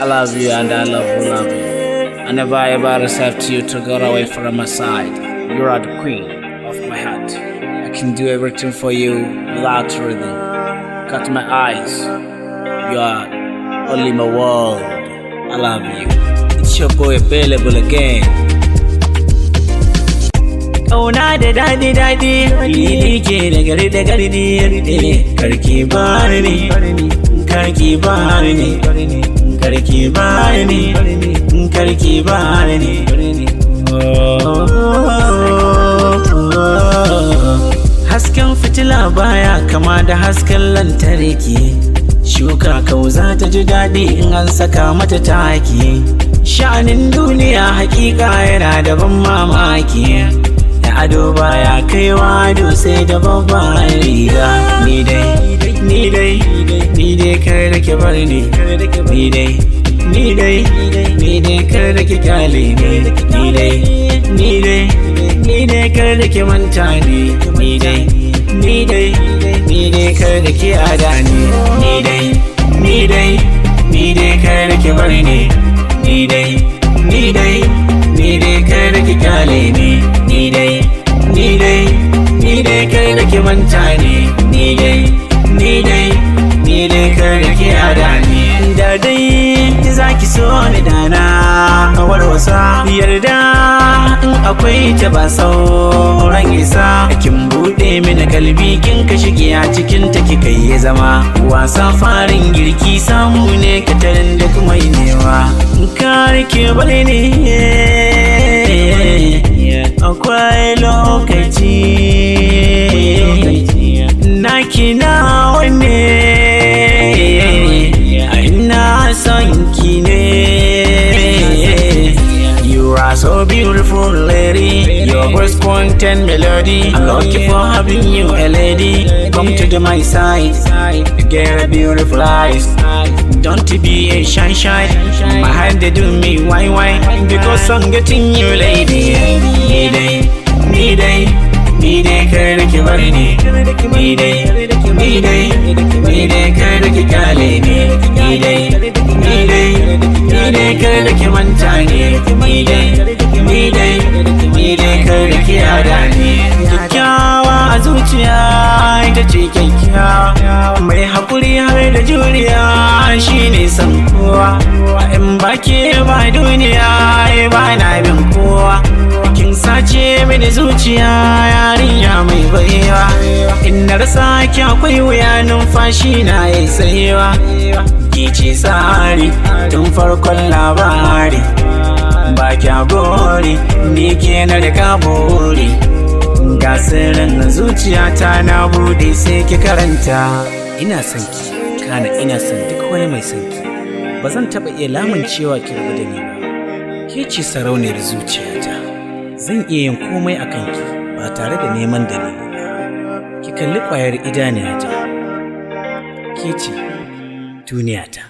I love you and I love you. I never ever accept you to go away from my side. You are the queen of my heart. I can do everything for you without reason. Cut my eyes. You are only my world. I love you. It's your boy available again. Kauna da daɗi ni ke da gari Karki Barni, Karki Barni, Karki Barni, Karki Barni. Hasken fitila baya kama da hasken lantarki. Shuka kauza ta ji daɗi in an saka mata taki. Sha'anin duniya hakika yana da ban mamaki. Ado baya kaiwa ado sai da babban riga. Ni dai kar da ke bar ni. Ni dai kar da ke kyale ni. Ni dai kar da ke manta ni. Ni dai kar da ke adani. Ni dai kar da ke bar ni. Ni dai kar da ke kyale ni. Ni dai kar da ke manta ni. Ni dai kar da ke adani. Da dai za ki so ni dana warwasa yarda in akwai ta ba sauran isa. Kin bude mini kalbi kin ka shige a cikin ta kika yi zama. Wasa farin girki samu ne katarin da kuma yinewa. Kar ki bari ne akwai lokaci naki na wane ina son ki ne. You are so beautiful lady, your voice content melody. I'm lucky for having you a lady. Come to my side, get a beautiful eyes. Don't be a shy. My heart they do me why because I'm getting you lady. Ni dai kar da ke bar ni. Ni dai kar da ke kyale ni. Ni dai kar da ke manta ni. Ni dai kar da ke adani. Kyakkyawa a zuciya ita ce kyakkyawa. Mai haƙuri har da juriya shine san kowa. In baki ba duniya ba na bin kowa. Kin sace mini zuciya yarinya mai baiwa. In na rasa ki akwai wuya numfashi na yayi tsayewa. Ki ce tsari tun farkon labari. Ba kya gori ni ke na da buri. Ga sirrin zuciyata na bude sai ki karanta. Ina son ki, kana ina son duk wani mai son ki. Ba zan taɓa iya lamuncewa ki rabu da ni ba. Ke ce sarauniyar zuciyata. Zan iya yin komai a kanki ba tare da neman dalili ba. Ki kalli ƙwayar idaniyata. Ke ce duniyata.